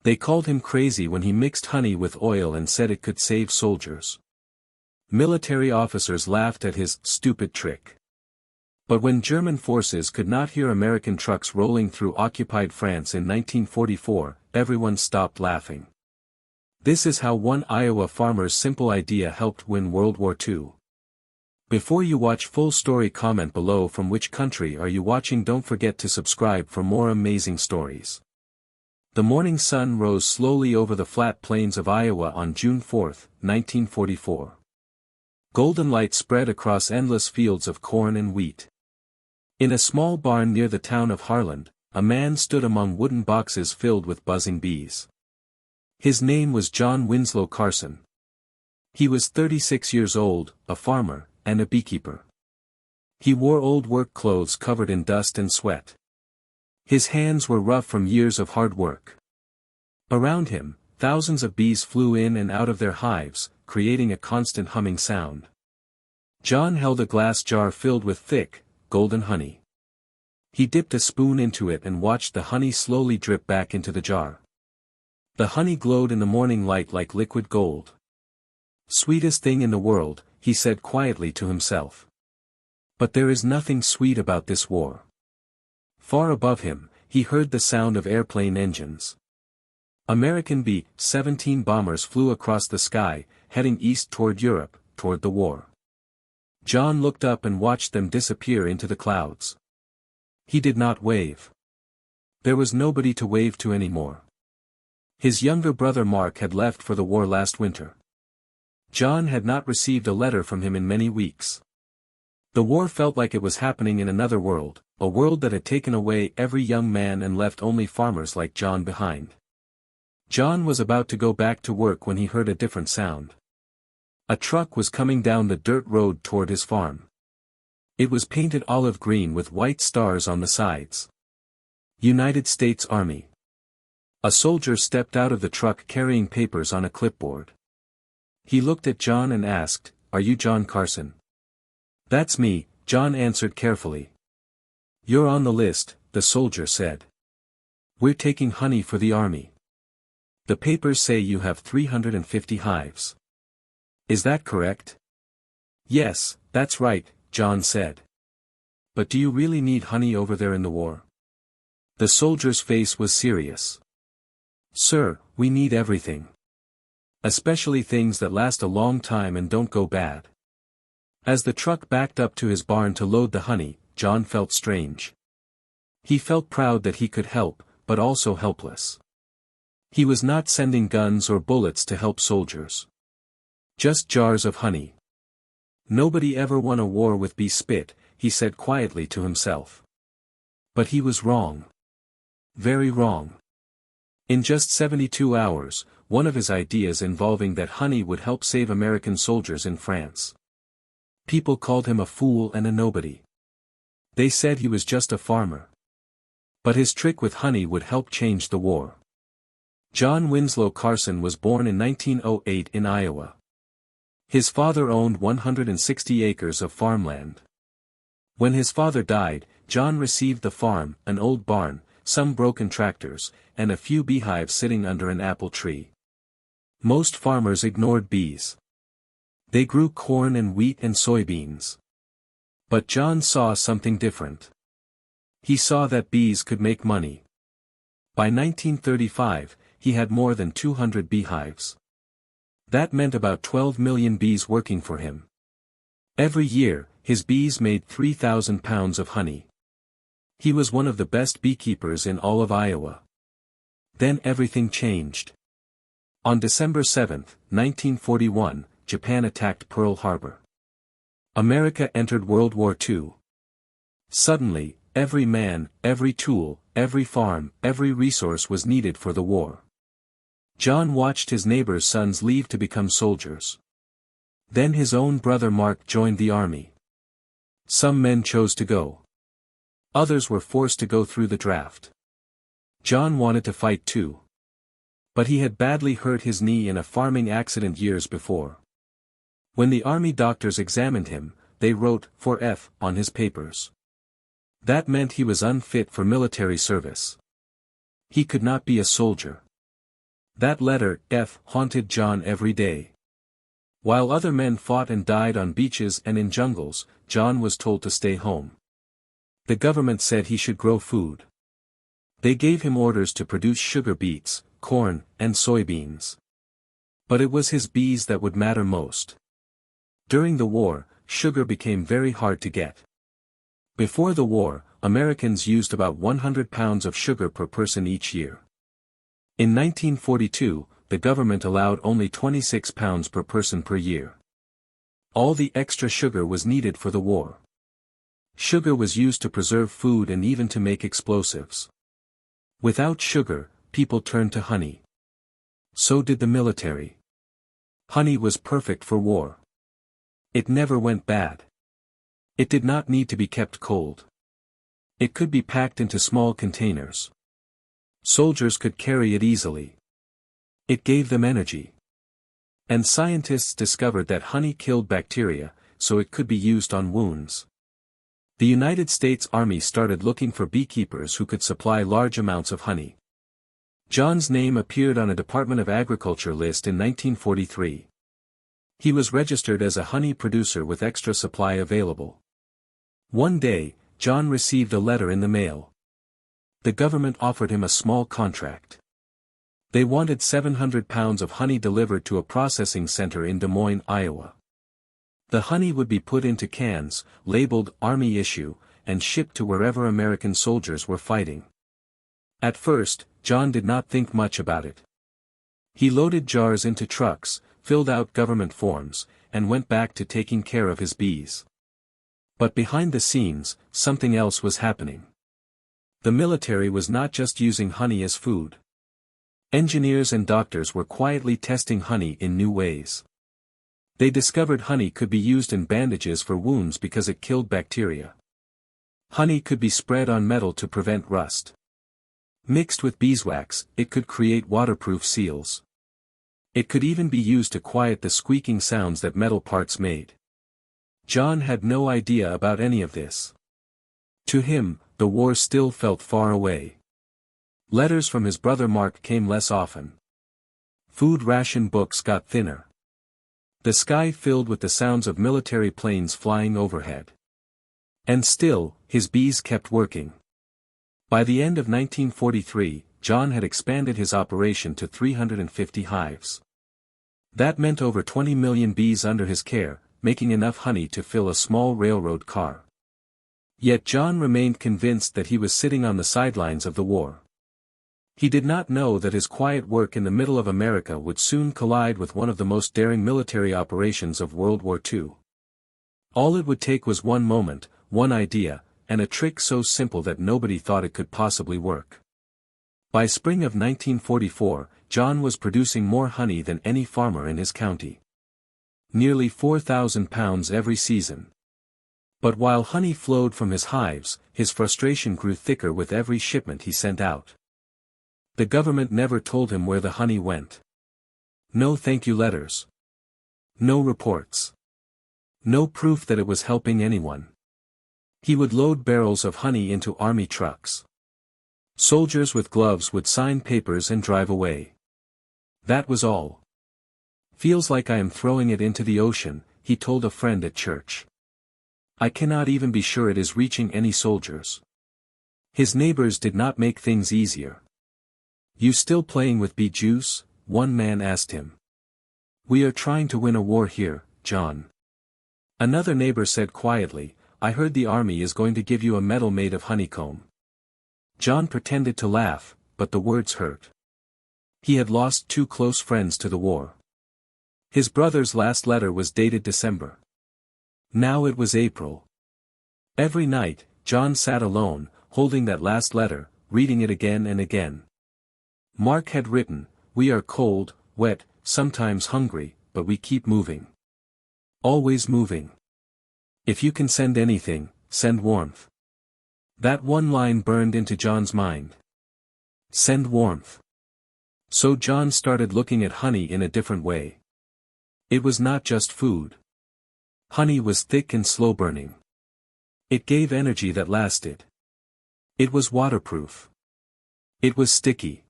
They called him crazy when he mixed honey with oil and said it could save soldiers. Military officers laughed at his stupid trick. But when German forces could not hear American trucks rolling through occupied France in 1944, everyone stopped laughing. This is how one Iowa farmer's simple idea helped win World War II. Before you watch full story, comment below from which country are you watching. Don't forget to subscribe for more amazing stories. The morning sun rose slowly over the flat plains of Iowa on June 4, 1944. Golden light spread across endless fields of corn and wheat. In a small barn near the town of Harland, a man stood among wooden boxes filled with buzzing bees. His name was John Winslow Carson. He was 36 years old, a farmer, and a beekeeper. He wore old work clothes covered in dust and sweat. His hands were rough from years of hard work. Around him, thousands of bees flew in and out of their hives, creating a constant humming sound. John held a glass jar filled with thick, golden honey. He dipped a spoon into it and watched the honey slowly drip back into the jar. The honey glowed in the morning light like liquid gold. "Sweetest thing in the world," he said quietly to himself. But there is nothing sweet about this war. Far above him, he heard the sound of airplane engines. American B-17 bombers flew across the sky, heading east toward Europe, toward the war. John looked up and watched them disappear into the clouds. He did not wave. There was nobody to wave to anymore. His younger brother Mark had left for the war last winter. John had not received a letter from him in many weeks. The war felt like it was happening in another world, a world that had taken away every young man and left only farmers like John behind. John was about to go back to work when he heard a different sound. A truck was coming down the dirt road toward his farm. It was painted olive green with white stars on the sides. United States Army. A soldier stepped out of the truck carrying papers on a clipboard. He looked at John and asked, "Are you John Carson?" "That's me," John answered carefully. "You're on the list," the soldier said. "We're taking honey for the army. The papers say you have 350 hives. Is that correct?" "Yes, that's right," John said. "But do you really need honey over there in the war?" The soldier's face was serious. "Sir, we need everything. Especially things that last a long time and don't go bad." As the truck backed up to his barn to load the honey, John felt strange. He felt proud that he could help, but also helpless. He was not sending guns or bullets to help soldiers. Just jars of honey. Nobody ever won a war with bee spit, he said quietly to himself. But he was wrong. Very wrong. In just 72 hours, one of his ideas involving that honey would help save American soldiers in France. People called him a fool and a nobody. They said he was just a farmer. But his trick with honey would help change the war. John Winslow Carson was born in 1908 in Iowa. His father owned 160 acres of farmland. When his father died, John received the farm, an old barn, some broken tractors, and a few beehives sitting under an apple tree. Most farmers ignored bees. They grew corn and wheat and soybeans. But John saw something different. He saw that bees could make money. By 1935, he had more than 200 beehives. That meant about 12 million bees working for him. Every year, his bees made 3,000 pounds of honey. He was one of the best beekeepers in all of Iowa. Then everything changed. On December 7, 1941, Japan attacked Pearl Harbor. America entered World War II. Suddenly, every man, every tool, every farm, every resource was needed for the war. John watched his neighbors' sons leave to become soldiers. Then his own brother Mark joined the army. Some men chose to go. Others were forced to go through the draft. John wanted to fight too. But he had badly hurt his knee in a farming accident years before. When the army doctors examined him, they wrote 4F on his papers. That meant he was unfit for military service. He could not be a soldier. That letter, F, haunted John every day. While other men fought and died on beaches and in jungles, John was told to stay home. The government said he should grow food. They gave him orders to produce sugar beets, corn, and soybeans. But it was his bees that would matter most. During the war, sugar became very hard to get. Before the war, Americans used about 100 pounds of sugar per person each year. In 1942, the government allowed only 26 pounds per person per year. All the extra sugar was needed for the war. Sugar was used to preserve food and even to make explosives. Without sugar, people turned to honey. So did the military. Honey was perfect for war. It never went bad. It did not need to be kept cold. It could be packed into small containers. Soldiers could carry it easily. It gave them energy. And scientists discovered that honey killed bacteria, so it could be used on wounds. The United States Army started looking for beekeepers who could supply large amounts of honey. John's name appeared on a Department of Agriculture list in 1943. He was registered as a honey producer with extra supply available. One day, John received a letter in the mail. The government offered him a small contract. They wanted 700 pounds of honey delivered to a processing center in Des Moines, Iowa. The honey would be put into cans, labeled Army issue, and shipped to wherever American soldiers were fighting. At first, John did not think much about it. He loaded jars into trucks, filled out government forms, and went back to taking care of his bees. But behind the scenes, something else was happening. The military was not just using honey as food. Engineers and doctors were quietly testing honey in new ways. They discovered honey could be used in bandages for wounds because it killed bacteria. Honey could be spread on metal to prevent rust. Mixed with beeswax, it could create waterproof seals. It could even be used to quiet the squeaking sounds that metal parts made. John had no idea about any of this. To him, the war still felt far away. Letters from his brother Mark came less often. Food ration books got thinner. The sky filled with the sounds of military planes flying overhead. And still, his bees kept working. By the end of 1943, John had expanded his operation to 350 hives. That meant over 20 million bees under his care, making enough honey to fill a small railroad car. Yet John remained convinced that he was sitting on the sidelines of the war. He did not know that his quiet work in the middle of America would soon collide with one of the most daring military operations of World War II. All it would take was one moment, one idea, and a trick so simple that nobody thought it could possibly work. By spring of 1944, John was producing more honey than any farmer in his county. Nearly 4,000 pounds every season. But while honey flowed from his hives, his frustration grew thicker with every shipment he sent out. The government never told him where the honey went. No thank you letters. No reports. No proof that it was helping anyone. He would load barrels of honey into army trucks. Soldiers with gloves would sign papers and drive away. That was all. Feels like I am throwing it into the ocean, he told a friend at church. I cannot even be sure it is reaching any soldiers. His neighbors did not make things easier. You still playing with bee juice? One man asked him. We are trying to win a war here, John. Another neighbor said quietly, I heard the army is going to give you a medal made of honeycomb. John pretended to laugh, but the words hurt. He had lost 2 close friends to the war. His brother's last letter was dated December. Now it was April. Every night, John sat alone, holding that last letter, reading it again and again. Mark had written, we are cold, wet, sometimes hungry, but we keep moving. Always moving. If you can send anything, send warmth. That one line burned into John's mind. Send warmth. So John started looking at honey in a different way. It was not just food. Honey was thick and slow-burning. It gave energy that lasted. It was waterproof. It was sticky.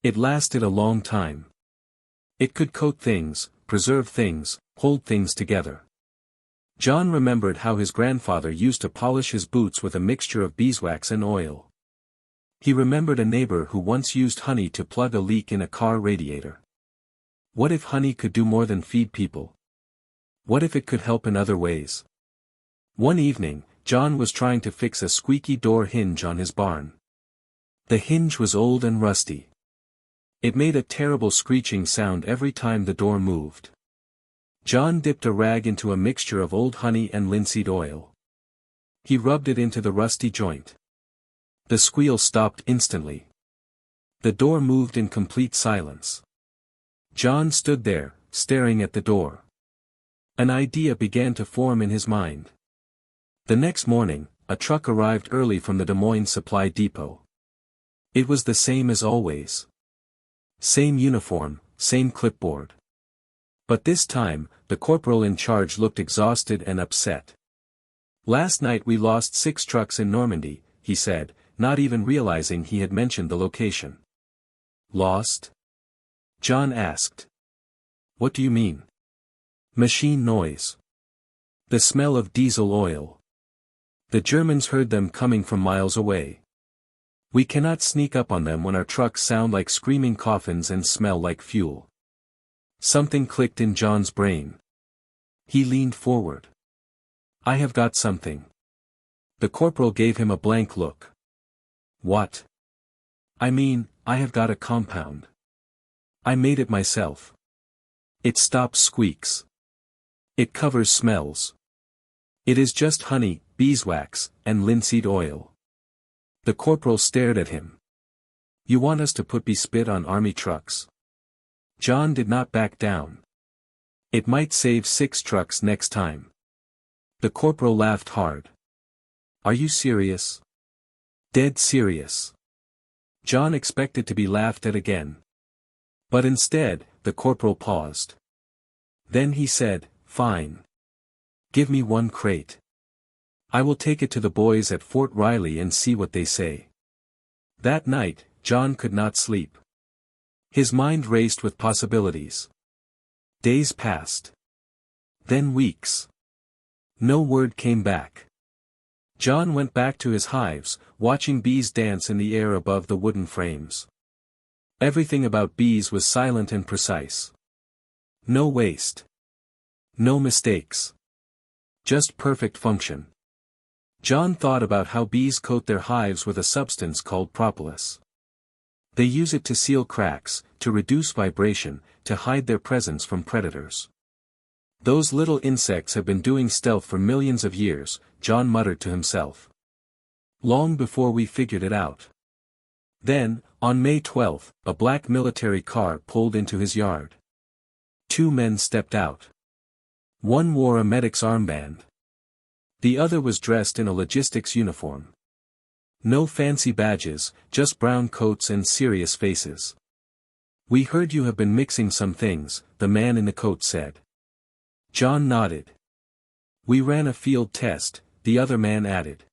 It lasted a long time. It could coat things, preserve things, hold things together. John remembered how his grandfather used to polish his boots with a mixture of beeswax and oil. He remembered a neighbor who once used honey to plug a leak in a car radiator. What if honey could do more than feed people? What if it could help in other ways? One evening, John was trying to fix a squeaky door hinge on his barn. The hinge was old and rusty. It made a terrible screeching sound every time the door moved. John dipped a rag into a mixture of old honey and linseed oil. He rubbed it into the rusty joint. The squeal stopped instantly. The door moved in complete silence. John stood there, staring at the door. An idea began to form in his mind. The next morning, a truck arrived early from the Des Moines Supply Depot. It was the same as always. Same uniform, same clipboard. But this time, the corporal in charge looked exhausted and upset. "Last night we lost 6 trucks in Normandy," he said, not even realizing he had mentioned the location. "Lost?" John asked. "What do you mean?" "Machine noise. The smell of diesel oil. The Germans heard them coming from miles away. We cannot sneak up on them when our trucks sound like screaming coffins and smell like fuel." Something clicked in John's brain. He leaned forward. "I have got something." The corporal gave him a blank look. "What?" "I mean, I have got a compound. I made it myself. It stops squeaks. It covers smells. It is just honey, beeswax, and linseed oil." The corporal stared at him. "You want us to put bee spit on army trucks?" John did not back down. "It might save 6 trucks next time." The corporal laughed hard. "Are you serious?" "Dead serious." John expected to be laughed at again. But instead, the corporal paused. Then he said, "Fine. Give me 1 crate. I will take it to the boys at Fort Riley and see what they say." That night, John could not sleep. His mind raced with possibilities. Days passed. Then weeks. No word came back. John went back to his hives, watching bees dance in the air above the wooden frames. Everything about bees was silent and precise. No waste. No mistakes. Just perfect function. John thought about how bees coat their hives with a substance called propolis. They use it to seal cracks, to reduce vibration, to hide their presence from predators. "Those little insects have been doing stealth for millions of years," John muttered to himself. "Long before we figured it out." Then, on May 12, a black military car pulled into his yard. 2 men stepped out. One wore a medic's armband. The other was dressed in a logistics uniform. No fancy badges, just brown coats and serious faces. "We heard you have been mixing some things," the man in the coat said. John nodded. "We ran a field test," the other man added.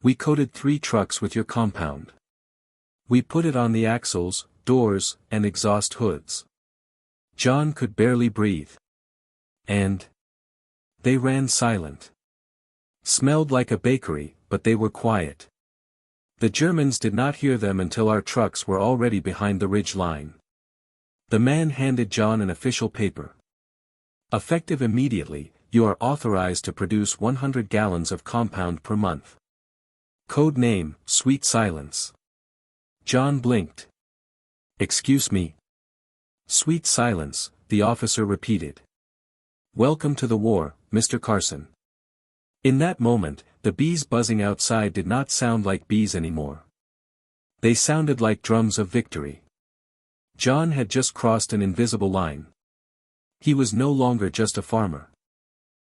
"We coated 3 trucks with your compound. We put it on the axles, doors, and exhaust hoods." John could barely breathe. "And?" "They ran silent. Smelled like a bakery, but they were quiet. The Germans did not hear them until our trucks were already behind the ridge line." The man handed John an official paper. "Effective immediately, you are authorized to produce 100 gallons of compound per month. Code name, Sweet Silence." John blinked. "Excuse me?" "Sweet Silence," the officer repeated. "Welcome to the war, Mr. Carson." In that moment, the bees buzzing outside did not sound like bees anymore. They sounded like drums of victory. John had just crossed an invisible line. He was no longer just a farmer.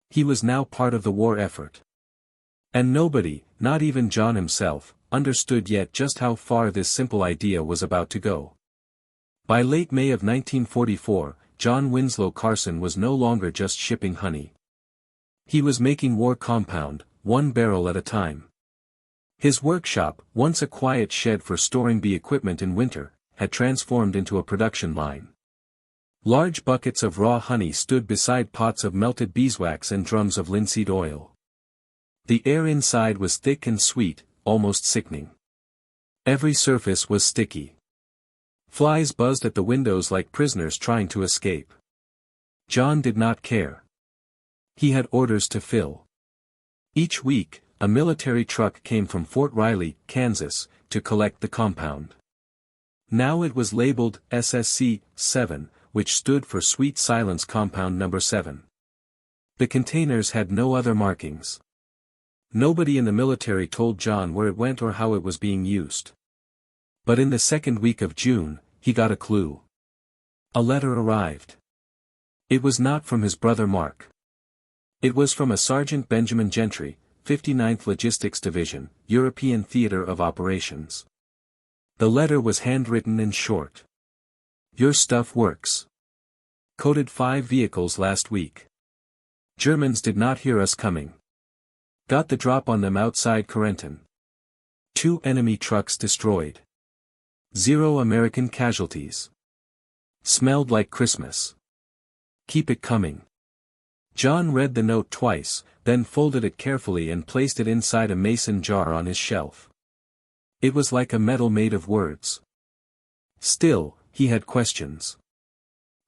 He was now part of the war effort. And nobody, not even John himself, understood yet just how far this simple idea was about to go. By late May of 1944, John Winslow Carson was no longer just shipping honey. He was making war compound, 1 barrel at a time. His workshop, once a quiet shed for storing bee equipment in winter, had transformed into a production line. Large buckets of raw honey stood beside pots of melted beeswax and drums of linseed oil. The air inside was thick and sweet, almost sickening. Every surface was sticky. Flies buzzed at the windows like prisoners trying to escape. John did not care. He had orders to fill. Each week, a military truck came from Fort Riley, Kansas, to collect the compound. Now it was labeled SSC-7, which stood for Sweet Silence Compound Number 7. The containers had no other markings. Nobody in the military told John where it went or how it was being used. But in the second week of June, he got a clue. A letter arrived. It was not from his brother Mark. It was from a Sergeant Benjamin Gentry, 59th Logistics Division, European Theater of Operations. The letter was handwritten and short. Your stuff works. Coded 5 vehicles last week. Germans did not hear us coming. Got the drop on them outside Corentin. 2 enemy trucks destroyed. 0 American casualties. Smelled like Christmas. Keep it coming. John read the note twice, then folded it carefully and placed it inside a mason jar on his shelf. It was like a medal made of words. Still, he had questions.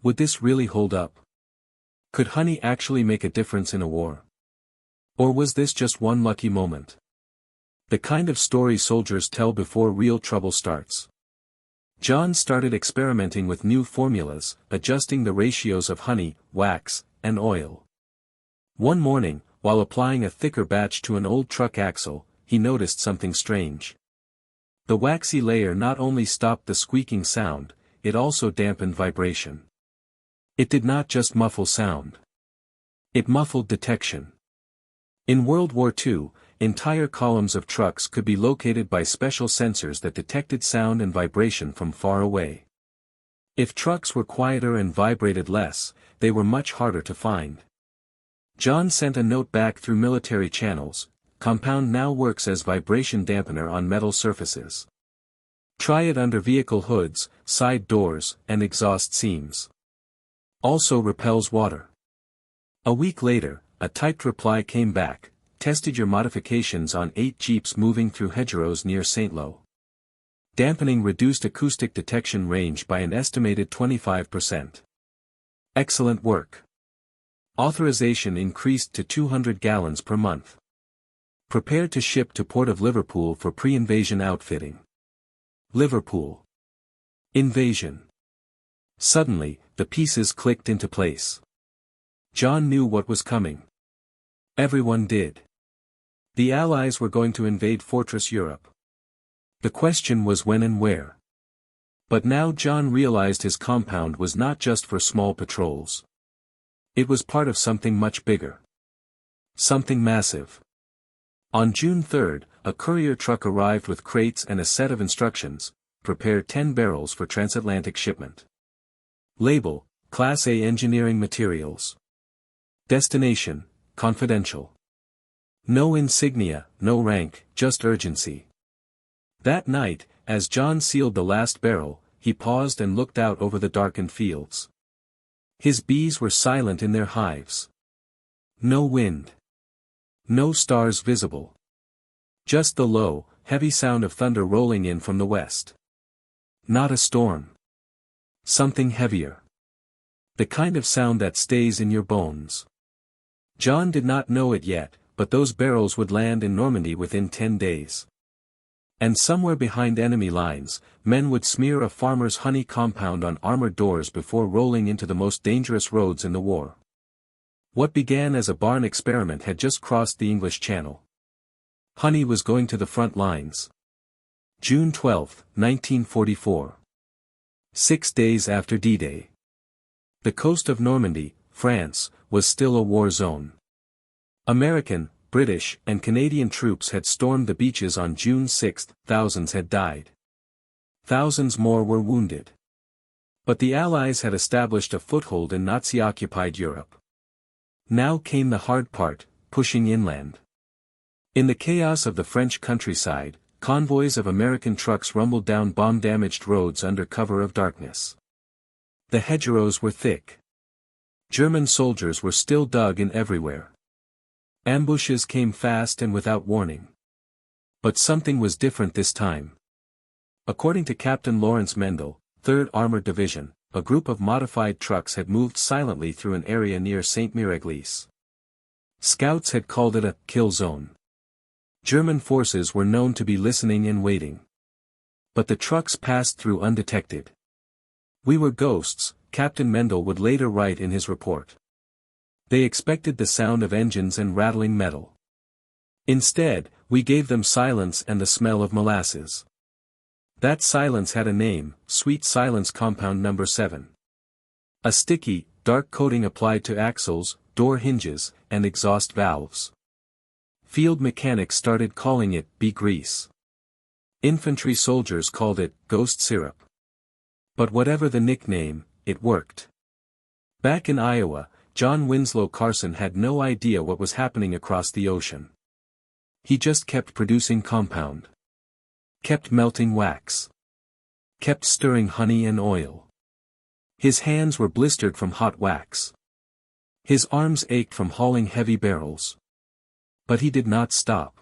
Would this really hold up? Could honey actually make a difference in a war? Or was this just one lucky moment? The kind of story soldiers tell before real trouble starts. John started experimenting with new formulas, adjusting the ratios of honey, wax, and oil. One morning, while applying a thicker batch to an old truck axle, he noticed something strange. The waxy layer not only stopped the squeaking sound, it also dampened vibration. It did not just muffle sound. It muffled detection. In World War II, entire columns of trucks could be located by special sensors that detected sound and vibration from far away. If trucks were quieter and vibrated less, they were much harder to find. John sent a note back through military channels. Compound now works as vibration dampener on metal surfaces. Try it under vehicle hoods, side doors, and exhaust seams. Also repels water. A week later, a typed reply came back. Tested your modifications on 8 Jeeps moving through hedgerows near St. Lo. Dampening reduced acoustic detection range by an estimated 25%. Excellent work. Authorization increased to 200 gallons per month. Prepared to ship to Port of Liverpool for pre-invasion outfitting. Liverpool. Invasion. Suddenly, the pieces clicked into place. John knew what was coming. Everyone did. The Allies were going to invade Fortress Europe. The question was when and where. But now John realized his compound was not just for small patrols. It was part of something much bigger. Something massive. On June 3, a courier truck arrived with crates and a set of instructions: prepare 10 barrels for transatlantic shipment. Label: Class A engineering materials. Destination: confidential. No insignia, no rank, just urgency. That night, as John sealed the last barrel, he paused and looked out over the darkened fields. His bees were silent in their hives. No wind. No stars visible. Just the low, heavy sound of thunder rolling in from the west. Not a storm. Something heavier. The kind of sound that stays in your bones. John did not know it yet, but those barrels would land in Normandy within 10 days. And somewhere behind enemy lines, men would smear a farmer's honey compound on armored doors before rolling into the most dangerous roads in the war. What began as a barn experiment had just crossed the English Channel. Honey was going to the front lines. June 12, 1944. 6 days after D-Day. The coast of Normandy, France, was still a war zone. American, British, and Canadian troops had stormed the beaches on June 6. Thousands had died. Thousands more were wounded. But the Allies had established a foothold in Nazi-occupied Europe. Now came the hard part, pushing inland. In the chaos of the French countryside, convoys of American trucks rumbled down bomb-damaged roads under cover of darkness. The hedgerows were thick. German soldiers were still dug in everywhere. Ambushes came fast and without warning. But something was different this time. According to Captain Lawrence Mendel, 3rd Armored Division, a group of modified trucks had moved silently through an area near St. Mireglès. Scouts had called it a kill zone. German forces were known to be listening and waiting. But the trucks passed through undetected. "We were ghosts," Captain Mendel would later write in his report. "They expected the sound of engines and rattling metal. Instead, we gave them silence and the smell of molasses. That silence had a name, Sweet Silence Compound Number 7. A sticky, dark coating applied to axles, door hinges, and exhaust valves. Field mechanics started calling it bee grease. Infantry soldiers called it ghost syrup. But whatever the nickname, it worked." Back in Iowa, John Winslow Carson had no idea what was happening across the ocean. He just kept producing compound. Kept melting wax. Kept stirring honey and oil. His hands were blistered from hot wax. His arms ached from hauling heavy barrels. But he did not stop.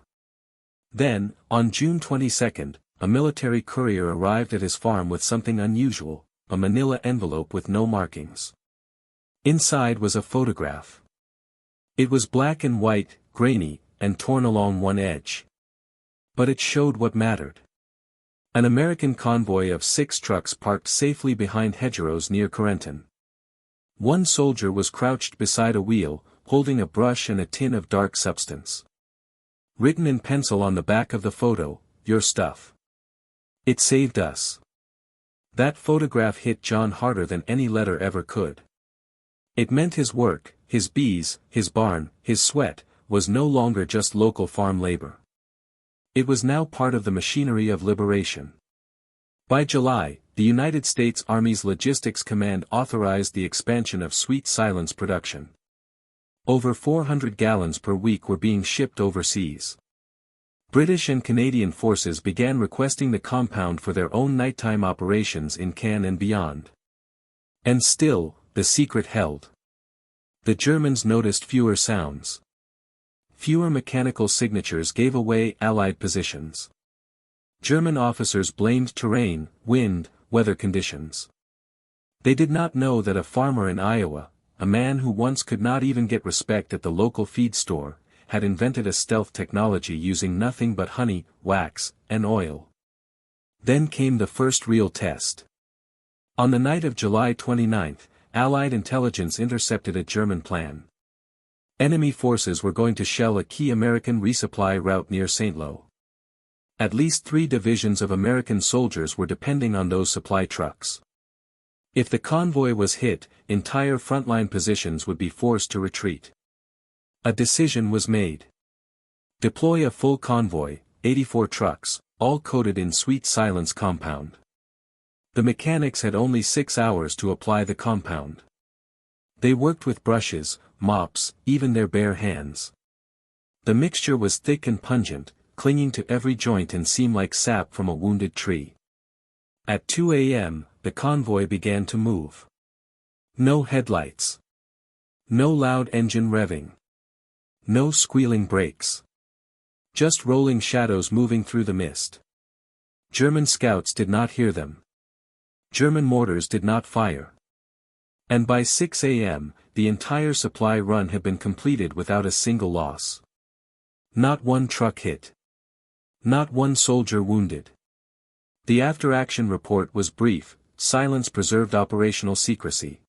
Then, on June 22, a military courier arrived at his farm with something unusual, a manila envelope with no markings. Inside was a photograph. It was black and white, grainy, and torn along one edge. But it showed what mattered. An American convoy of 6 trucks parked safely behind hedgerows near Corentin. One soldier was crouched beside a wheel, holding a brush and a tin of dark substance. Written in pencil on the back of the photo, "Your stuff. It saved us." That photograph hit John harder than any letter ever could. It meant his work, his bees, his barn, his sweat, was no longer just local farm labor. It was now part of the machinery of liberation. By July, the United States Army's Logistics Command authorized the expansion of Sweet Silence production. Over 400 gallons per week were being shipped overseas. British and Canadian forces began requesting the compound for their own nighttime operations in Cannes and beyond. And still, the secret held. The Germans noticed fewer sounds. Fewer mechanical signatures gave away Allied positions. German officers blamed terrain, wind, weather conditions. They did not know that a farmer in Iowa, a man who once could not even get respect at the local feed store, had invented a stealth technology using nothing but honey, wax, and oil. Then came the first real test. On the night of July 29, Allied intelligence intercepted a German plan. Enemy forces were going to shell a key American resupply route near St. Lo. At least 3 divisions of American soldiers were depending on those supply trucks. If the convoy was hit, entire frontline positions would be forced to retreat. A decision was made. Deploy a full convoy, 84 trucks, all coated in Sweet Silence compound. The mechanics had only 6 hours to apply the compound. They worked with brushes, mops, even their bare hands. The mixture was thick and pungent, clinging to every joint and seemed like sap from a wounded tree. At 2 a.m., the convoy began to move. No headlights. No loud engine revving. No squealing brakes. Just rolling shadows moving through the mist. German scouts did not hear them. German mortars did not fire. And by 6 a.m., the entire supply run had been completed without a single loss. Not one truck hit. Not one soldier wounded. The after-action report was brief: Silence preserved operational secrecy.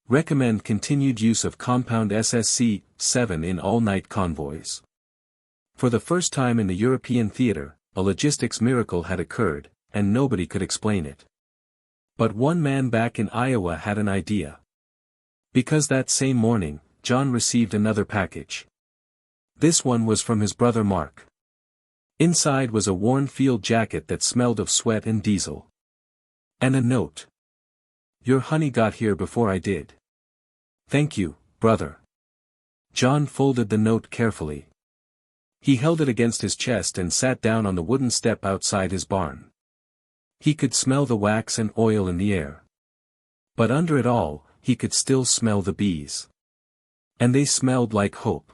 Recommend continued use of compound SSC-7 in all-night convoys. For the first time in the European theater, a logistics miracle had occurred, and nobody could explain it. But one man back in Iowa had an idea. Because that same morning, John received another package. This one was from his brother Mark. Inside was a worn field jacket that smelled of sweat and diesel. And a note. "Your honey got here before I did. Thank you, brother." John folded the note carefully. He held it against his chest and sat down on the wooden step outside his barn. He could smell the wax and oil in the air. But under it all, he could still smell the bees. And they smelled like hope.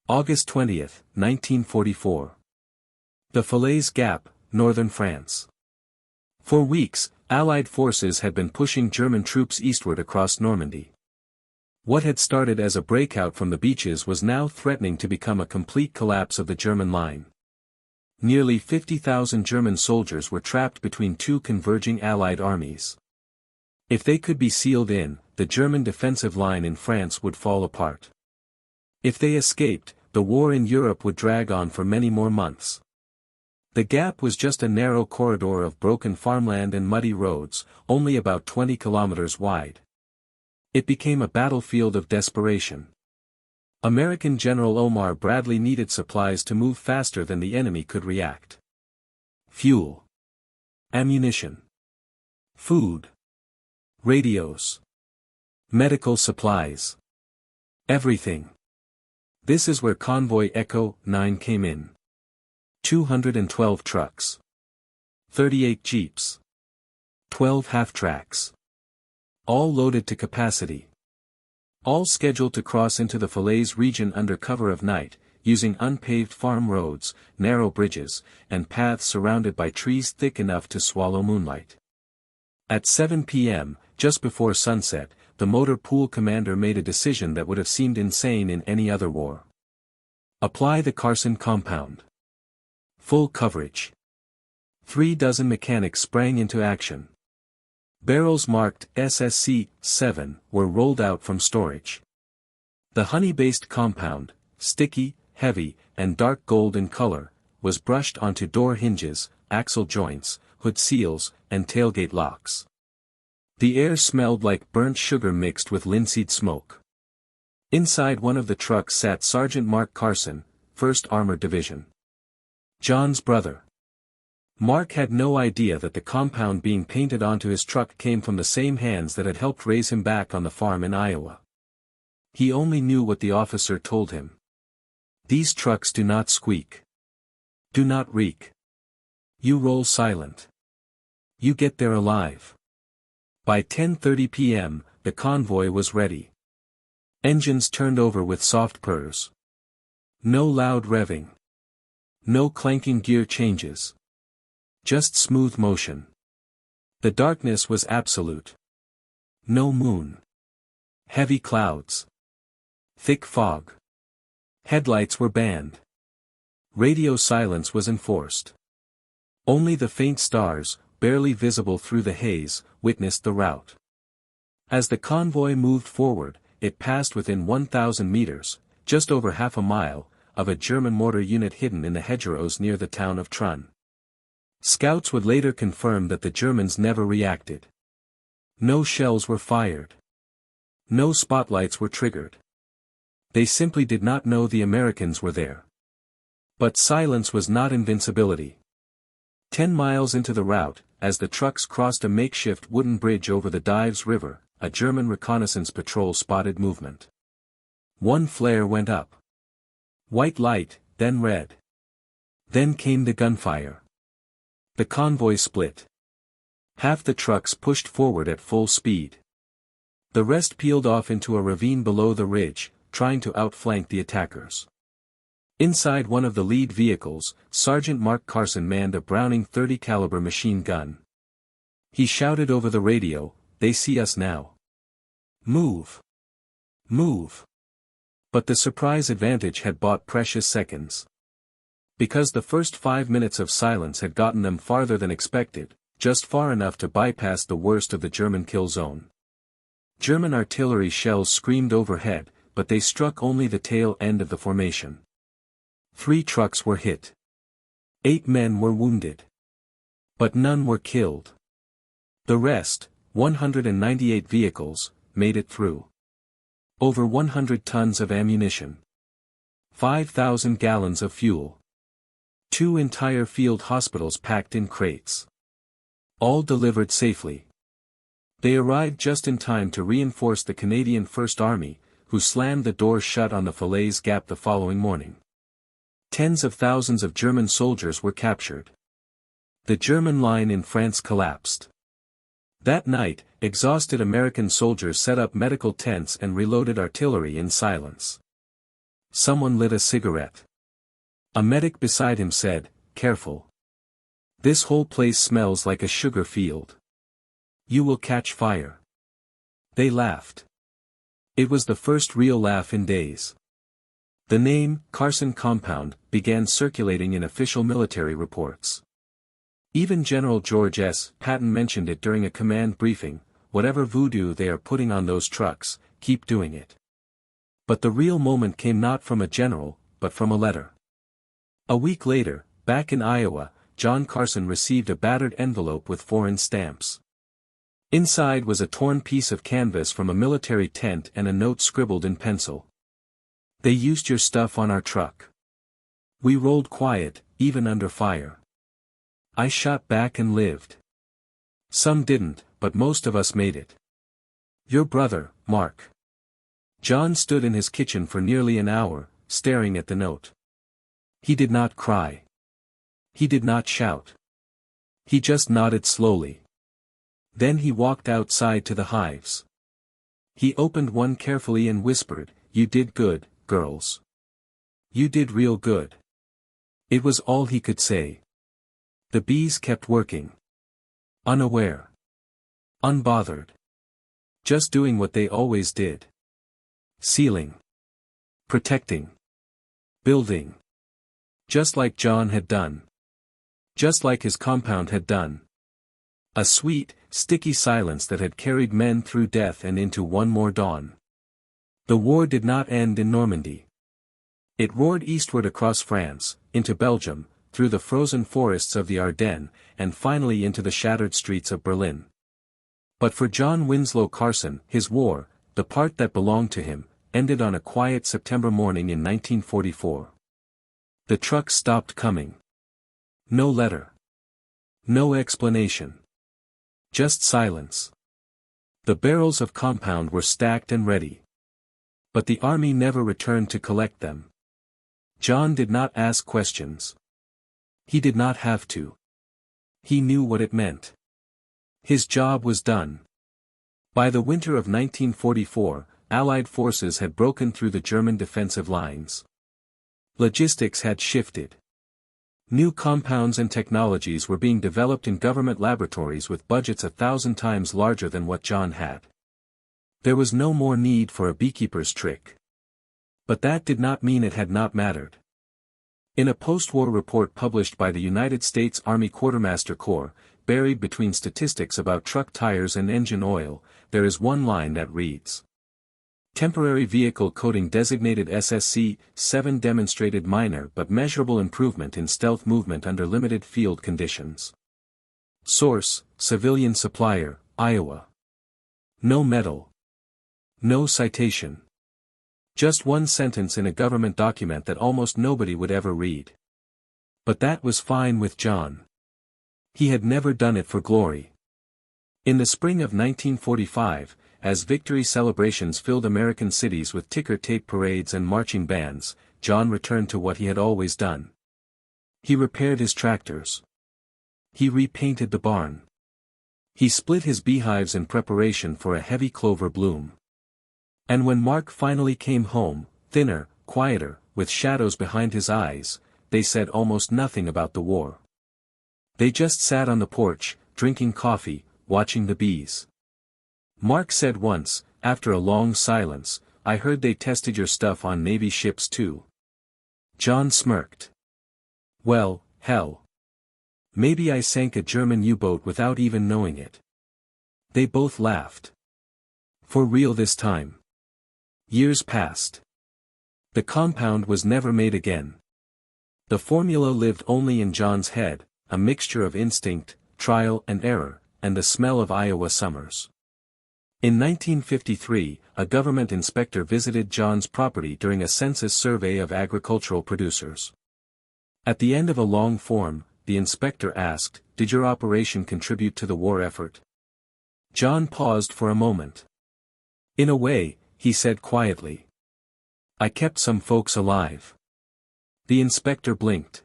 August 20th, 1944. The Falaise Gap, northern France. For weeks, Allied forces had been pushing German troops eastward across Normandy. What had started as a breakout from the beaches was now threatening to become a complete collapse of the German line. Nearly 50,000 German soldiers were trapped between two converging Allied armies. If they could be sealed in, the German defensive line in France would fall apart. If they escaped, the war in Europe would drag on for many more months. The gap was just a narrow corridor of broken farmland and muddy roads, only about 20 kilometers wide. It became a battlefield of desperation. American General Omar Bradley needed supplies to move faster than the enemy could react. Fuel. Ammunition. Food. Radios. Medical supplies. Everything. This is where Convoy Echo 9 came in. 212 trucks. 38 jeeps. 12 half-tracks. All loaded to capacity. All scheduled to cross into the Falaise region under cover of night, using unpaved farm roads, narrow bridges, and paths surrounded by trees thick enough to swallow moonlight. At 7 p.m., just before sunset, the motor pool commander made a decision that would have seemed insane in any other war. Apply the Carson compound. Full coverage. 36 mechanics sprang into action. Barrels marked SSC-7 were rolled out from storage. The honey-based compound, sticky, heavy, and dark gold in color, was brushed onto door hinges, axle joints, hood seals, and tailgate locks. The air smelled like burnt sugar mixed with linseed smoke. Inside one of the trucks sat Sergeant Mark Carson, 1st Armored Division. John's brother. Mark had no idea that the compound being painted onto his truck came from the same hands that had helped raise him back on the farm in Iowa. He only knew what the officer told him. These trucks do not squeak. Do not reek. You roll silent. You get there alive. By 10:30 p.m., the convoy was ready. Engines turned over with soft purrs. No loud revving. No clanking gear changes. Just smooth motion. The darkness was absolute. No moon. Heavy clouds. Thick fog. Headlights were banned. Radio silence was enforced. Only the faint stars, barely visible through the haze, witnessed the rout. As the convoy moved forward, it passed within 1,000 meters, just over half a mile, of a German mortar unit hidden in the hedgerows near the town of Trun. Scouts would later confirm that the Germans never reacted. No shells were fired. No spotlights were triggered. They simply did not know the Americans were there. But silence was not invincibility. 10 miles into the route, as the trucks crossed a makeshift wooden bridge over the Dives River, a German reconnaissance patrol spotted movement. One flare went up. White light, then red. Then came the gunfire. The convoy split. Half the trucks pushed forward at full speed. The rest peeled off into a ravine below the ridge, trying to outflank the attackers. Inside one of the lead vehicles, Sergeant Mark Carson manned a Browning .30 caliber machine gun. He shouted over the radio, "They see us now. Move! Move!" But the surprise advantage had bought precious seconds. Because the first 5 minutes of silence had gotten them farther than expected, just far enough to bypass the worst of the German kill zone. German artillery shells screamed overhead, but they struck only the tail end of the formation. 3 trucks were hit. 8 men were wounded. But none were killed. The rest, 198 vehicles, made it through. Over 100 tons of ammunition. 5,000 gallons of fuel. 2 entire field hospitals packed in crates. All delivered safely. They arrived just in time to reinforce the Canadian First Army, who slammed the doors shut on the Falaise Gap the following morning. Tens of thousands of German soldiers were captured. The German line in France collapsed. That night, exhausted American soldiers set up medical tents and reloaded artillery in silence. Someone lit a cigarette. A medic beside him said, "Careful. This whole place smells like a sugar field. You will catch fire." They laughed. It was the first real laugh in days. The name, Carson Compound, began circulating in official military reports. Even General George S. Patton mentioned it during a command briefing: "Whatever voodoo they are putting on those trucks, keep doing it." But the real moment came not from a general, but from a letter. A week later, back in Iowa, John Carson received a battered envelope with foreign stamps. Inside was a torn piece of canvas from a military tent and a note scribbled in pencil. "They used your stuff on our truck. We rolled quiet, even under fire. I shot back and lived. Some didn't, but most of us made it. Your brother, Mark." John stood in his kitchen for nearly an hour, staring at the note. He did not cry. He did not shout. He just nodded slowly. Then he walked outside to the hives. He opened one carefully and whispered, "You did good, girls. You did real good." It was all he could say. The bees kept working. Unaware. Unbothered. Just doing what they always did. Sealing. Protecting. Building. Just like John had done. Just like his compound had done. A sweet, sticky silence that had carried men through death and into one more dawn. The war did not end in Normandy. It roared eastward across France, into Belgium, through the frozen forests of the Ardennes, and finally into the shattered streets of Berlin. But for John Winslow Carson, his war, the part that belonged to him, ended on a quiet September morning in 1944. The truck stopped coming. No letter. No explanation. Just silence. The barrels of compound were stacked and ready. But the army never returned to collect them. John did not ask questions. He did not have to. He knew what it meant. His job was done. By the winter of 1944, Allied forces had broken through the German defensive lines. Logistics had shifted. New compounds and technologies were being developed in government laboratories with budgets 1,000 times larger than what John had. There was no more need for a beekeeper's trick. But that did not mean it had not mattered. In a post-war report published by the United States Army Quartermaster Corps, buried between statistics about truck tires and engine oil, there is one line that reads: "Temporary vehicle coating designated SSC-7 demonstrated minor but measurable improvement in stealth movement under limited field conditions." Source: Civilian Supplier, Iowa. No medal. No citation. Just one sentence in a government document that almost nobody would ever read. But that was fine with John. He had never done it for glory. In the spring of 1945, as victory celebrations filled American cities with ticker tape parades and marching bands, John returned to what he had always done. He repaired his tractors. He repainted the barn. He split his beehives in preparation for a heavy clover bloom. And when Mark finally came home, thinner, quieter, with shadows behind his eyes, they said almost nothing about the war. They just sat on the porch, drinking coffee, watching the bees. Mark said once, after a long silence, "I heard they tested your stuff on Navy ships too." John smirked. "Well, hell. Maybe I sank a German U-boat without even knowing it." They both laughed. For real this time. Years passed. The compound was never made again. The formula lived only in John's head, a mixture of instinct, trial and error, and the smell of Iowa summers. In 1953, a government inspector visited John's property during a census survey of agricultural producers. At the end of a long form, the inspector asked, "Did your operation contribute to the war effort?" John paused for a moment. "In a way," he said quietly. "I kept some folks alive." The inspector blinked.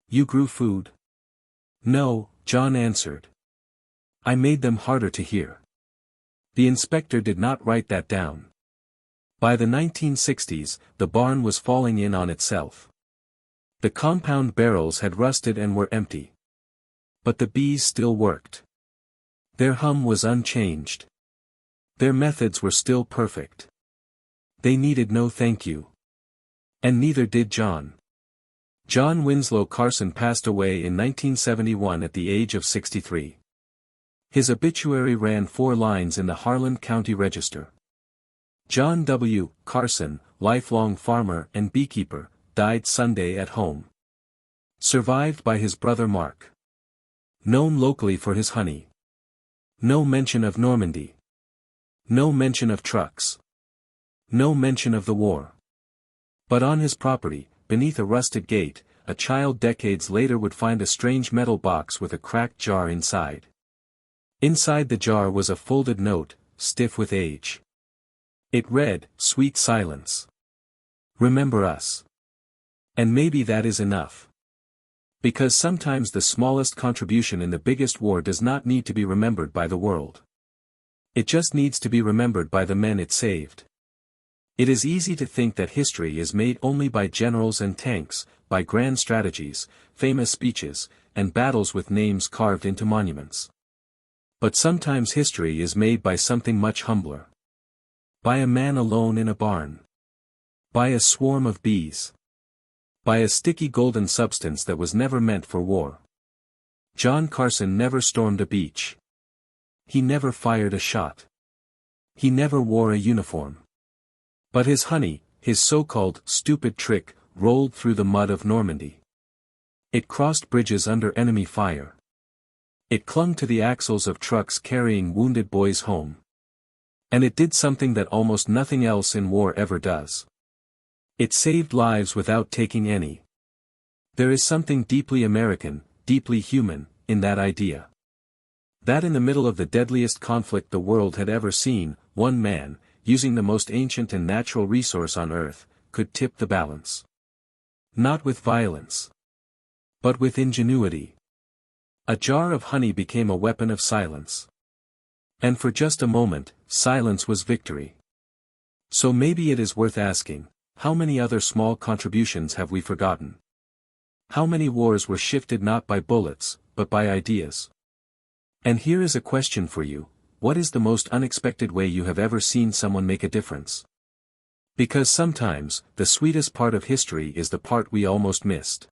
You grew food? No, John answered. I made them harder to hear. The inspector did not write that down. By the 1960s, the barn was falling in on itself. The compound barrels had rusted and were empty. But the bees still worked. Their hum was unchanged. Their methods were still perfect. They needed no thank you. And neither did John. John Winslow Carson passed away in 1971 at the age of 63. His obituary ran 4 lines in the Harlan County Register. John W. Carson, lifelong farmer and beekeeper, died Sunday at home. Survived by his brother Mark. Known locally for his honey. No mention of Normandy. No mention of trucks. No mention of the war. But on his property, beneath a rusted gate, a child decades later would find a strange metal box with a cracked jar inside. Inside the jar was a folded note, stiff with age. It read, "Sweet silence. Remember us." And maybe that is enough. Because sometimes the smallest contribution in the biggest war does not need to be remembered by the world. It just needs to be remembered by the men it saved. It is easy to think that history is made only by generals and tanks, by grand strategies, famous speeches, and battles with names carved into monuments. But sometimes history is made by something much humbler. By a man alone in a barn. By a swarm of bees. By a sticky golden substance that was never meant for war. John Carson never stormed a beach. He never fired a shot. He never wore a uniform. But his honey, his so-called stupid trick, rolled through the mud of Normandy. It crossed bridges under enemy fire. It clung to the axles of trucks carrying wounded boys home. And it did something that almost nothing else in war ever does. It saved lives without taking any. There is something deeply American, deeply human, in that idea. That in the middle of the deadliest conflict the world had ever seen, one man, using the most ancient and natural resource on earth, could tip the balance. Not with violence. But with ingenuity. A jar of honey became a weapon of silence. And for just a moment, silence was victory. So maybe it is worth asking, how many other small contributions have we forgotten? How many wars were shifted not by bullets, but by ideas? And here is a question for you, what is the most unexpected way you have ever seen someone make a difference? Because sometimes, the sweetest part of history is the part we almost missed.